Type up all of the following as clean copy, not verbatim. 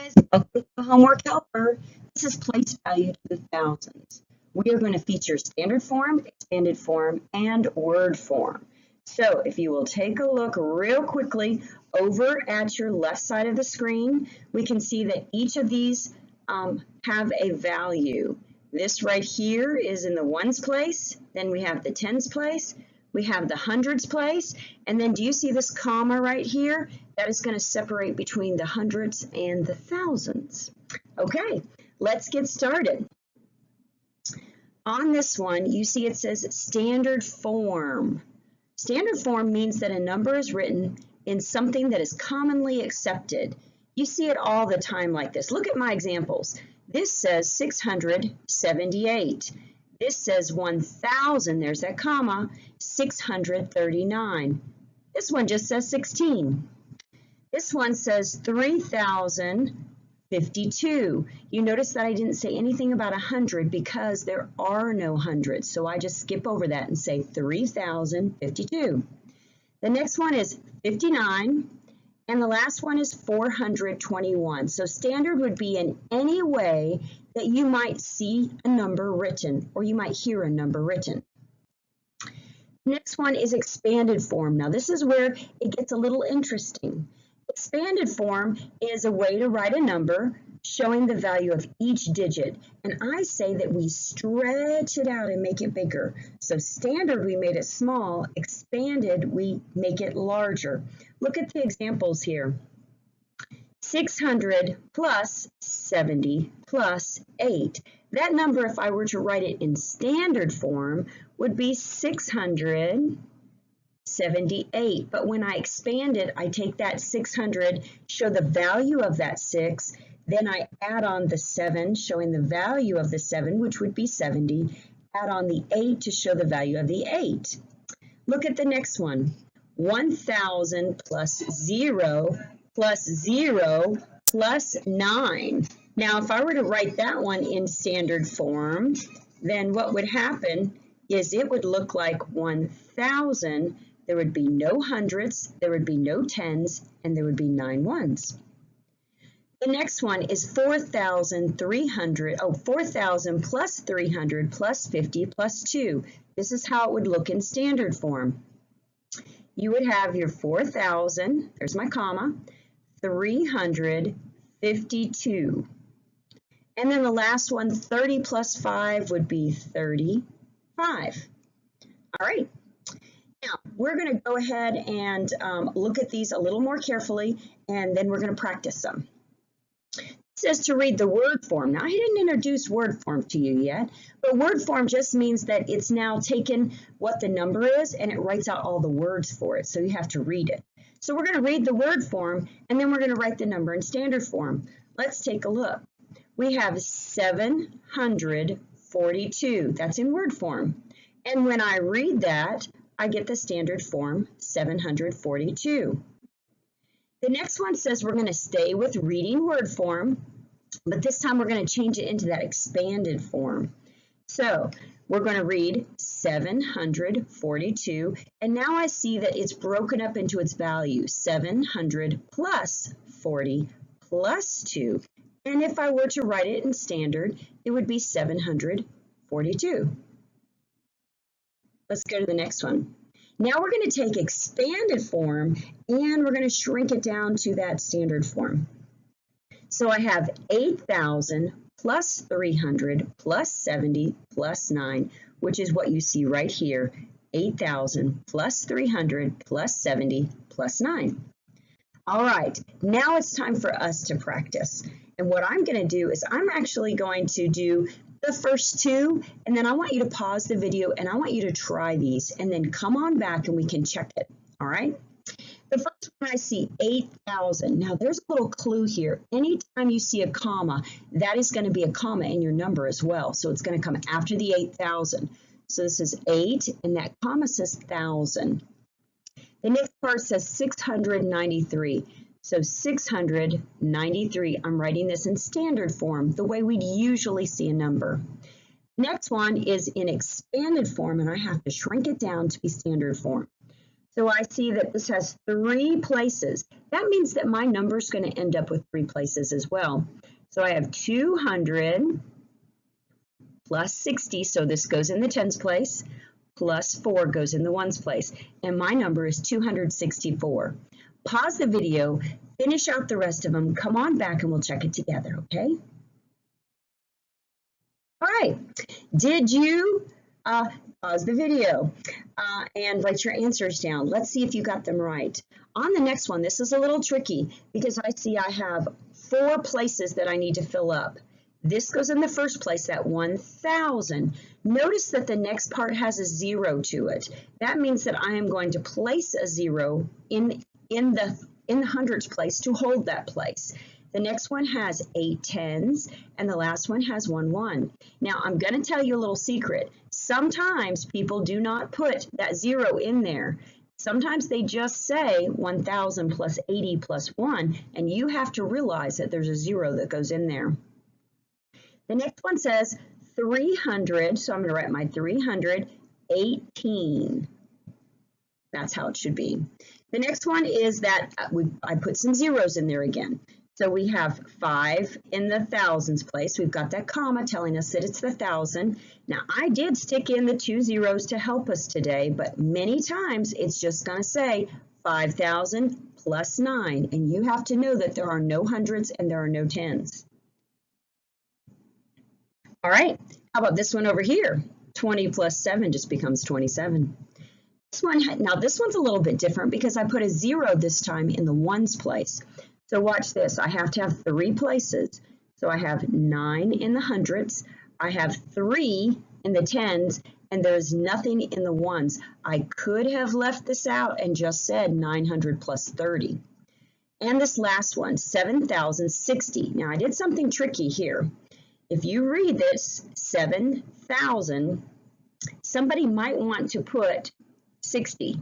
guys, welcome to the Homework Helper. This is place value to the thousands. We are going to feature standard form, expanded form, and word form. So if you will take a look real quickly over at your left side of the screen, we can see that each of these have a value. This right here is in the ones place, then we have the tens place, we have the hundreds place, and then do you see this comma right here? That is going to separate between the hundreds and the thousands. Okay, let's get started. On this one, you see it says standard form. Standard form means that a number is written in something that is commonly accepted. You see it all the time like this. Look at my examples. This says 678. This says 1,000, there's that comma, 639. This one just says 16. This one says 3,052. You notice that I didn't say anything about 100 because there are no hundreds. So I just skip over that and say 3,052. The next one is 59. And the last one is 421. So standard would be in any way that you might see a number written or you might hear a number written. Next one is expanded form. Now this is where it gets a little interesting. Expanded form is a way to write a number showing the value of each digit. And I say that we stretch it out and make it bigger. So standard, we made it small. Expanded, we make it larger. Look at the examples here. 600 plus 70 plus 8. That number, if I were to write it in standard form, would be 678. But when I expand it, I take that 600, show the value of that 6, then I add on the 7, showing the value of the 7, which would be 70. Add on the 8 to show the value of the 8. Look at the next one. 1,000 plus 0 plus 0 plus 9. Now, if I were to write that one in standard form, then what would happen is it would look like 1,000. There would be no hundreds, there would be no tens, and there would be 9 ones. The next one is 4,000 plus 300 plus 50 plus 2. This is how it would look in standard form. You would have your 4,000, there's my comma, 352. And then the last one, 30 plus 5 would be 35. All right. Now, we're going to go ahead and look at these a little more carefully, and then we're going to practice some. It says to read the word form. Now, I didn't introduce word form to you yet, but word form just means that it's now taken what the number is and it writes out all the words for it, so you have to read it. So we're going to read the word form, and then we're going to write the number in standard form. Let's take a look. We have 742. That's in word form. And when I read that, I get the standard form 742. The next one says we're going to stay with reading word form, but this time we're going to change it into that expanded form. So we're going to read 742, and now I see that it's broken up into its value, 700 plus 40 plus 2. And if I were to write it in standard, it would be 742. Let's go to the next one. Now we're going to take expanded form and we're going to shrink it down to that standard form. So I have 8,000 plus 300 plus 70 plus 9, which is what you see right here. 8,000 plus 300 plus 70 plus 9. All right, now it's time for us to practice. And what I'm going to do is I'm actually going to do the first two, and then I want you to pause the video and I want you to try these and then come on back and we can check it. All right. The first one I see 8,000. Now there's a little clue here. Anytime you see a comma, that is going to be a comma in your number as well. So it's going to come after the 8,000. So this is 8 and that comma says 1,000. The next part says 693. So 693, I'm writing this in standard form, the way we'd usually see a number. Next one is in expanded form, and I have to shrink it down to be standard form. So I see that this has 3 places. That means that my number is going to end up with 3 places as well. So I have 200 plus 60, so this goes in the tens place, plus 4 goes in the ones place, and my number is 264. Pause the video, finish out the rest of them, come on back and we'll check it together, okay? All right, did you pause the video and write your answers down? Let's see if you got them right. On the next one, this is a little tricky because I see I have 4 places that I need to fill up. This goes in the first place at 1,000. Notice that the next part has a 0 to it. That means that I am going to place a 0 in the hundreds place to hold that place. The next one has 8 tens, and the last one has 1 1. Now, I'm going to tell you a little secret. Sometimes people do not put that 0 in there. Sometimes they just say 1,000 plus 80 plus 1, and you have to realize that there's a 0 that goes in there. The next one says 300, so I'm going to write my 318. That's how it should be. The next one is that I put some zeros in there again. So we have 5 in the thousands place. We've got that comma telling us that it's the 1,000. Now, I did stick in the 2 zeros to help us today, but many times it's just going to say 5,000 plus 9. And you have to know that there are no hundreds and there are no tens. All right, how about this one over here? 20 plus 7 just becomes 27. This one, now this one's a little bit different because I put a 0 this time in the ones place. So watch this, I have to have 3 places. So I have 9 in the hundreds, I have 3 in the tens, and there's nothing in the ones. I could have left this out and just said 900 plus 30. And this last one, 7,060. Now I did something tricky here. If you read this, 7,000, somebody might want to put 60.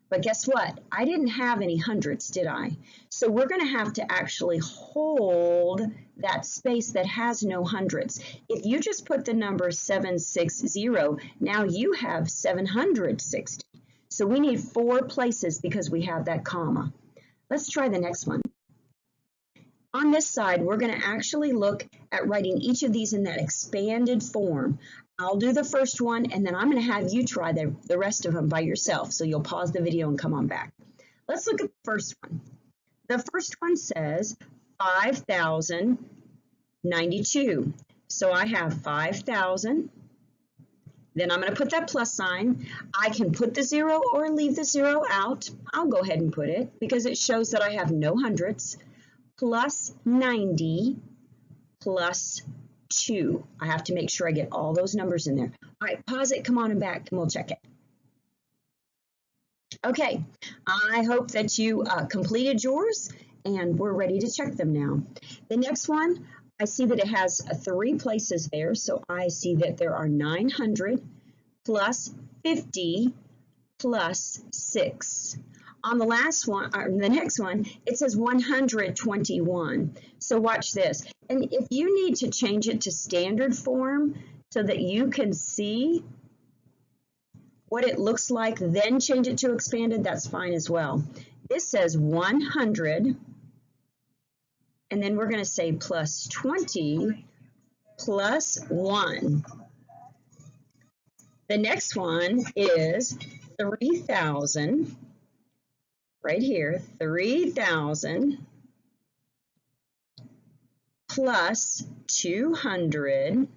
But guess what? I didn't have any hundreds, did I? So we're going to have to actually hold that space that has no hundreds. If you just put the number 760, now you have 760. So we need 4 places because we have that comma. Let's try the next one. On this side, we're going to actually look at writing each of these in that expanded form. I'll do the first one, and then I'm going to have you try the rest of them by yourself. So you'll pause the video and come on back. Let's look at the first one. The first one says 5,092. So I have 5,000. Then I'm going to put that plus sign. I can put the 0 or leave the 0 out. I'll go ahead and put it because it shows that I have no hundreds. Plus 90 plus 2. I have to make sure I get all those numbers in there. All right, pause it, come on and back, and we'll check it. Okay, I hope that you completed yours, and we're ready to check them now. The next one, I see that it has 3 places there, so I see that there are 900 plus 50 plus 6. On the last one, or the next one, it says 121. So watch this. And if you need to change it to standard form so that you can see what it looks like, then change it to expanded, that's fine as well. This says 100, and then we're going to say plus 20 plus 1. The next one is 3,000. Right here, 3,000 plus 200,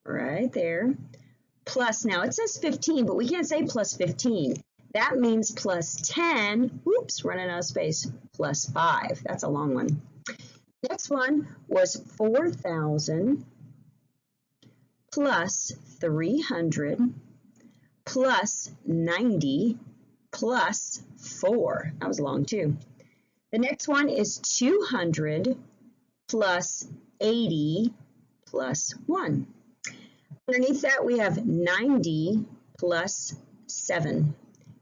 right there, plus, now it says 15, but we can't say plus 15. That means plus 10, oops, running out of space, plus 5. That's a long one. Next one was 4,000 plus 300 plus 90 plus 4. That was long too. The next one is 200 plus 80 plus 1. Underneath that we have 90 plus 7.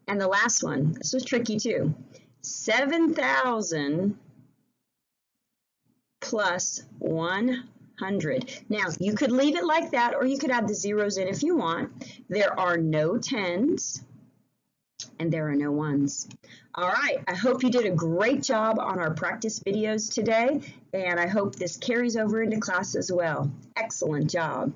And the last one, this was tricky too, 7,000 plus 100. Now you could leave it like that or you could add the zeros in if you want. There are no tens. and there are no ones. All right, I hope you did a great job on our practice videos today, and I hope this carries over into class as well. Excellent job.